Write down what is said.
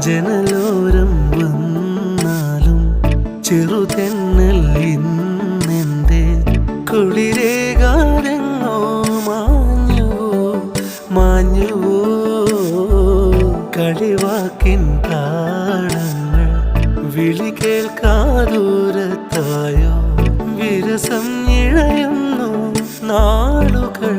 ജനലോരം വന്നാലും ചെറുതെന്നൽ ഇന്നെൻ്റെ കുളിരേകാരെങ്ങോ മാഞ്ഞുവോ കളിവാക്കിൻ താളങ്ങൾ വിളി കേൾക്കാദൂരത്തായോ വിരസം ഇഴയുന്നു നാളുകൾ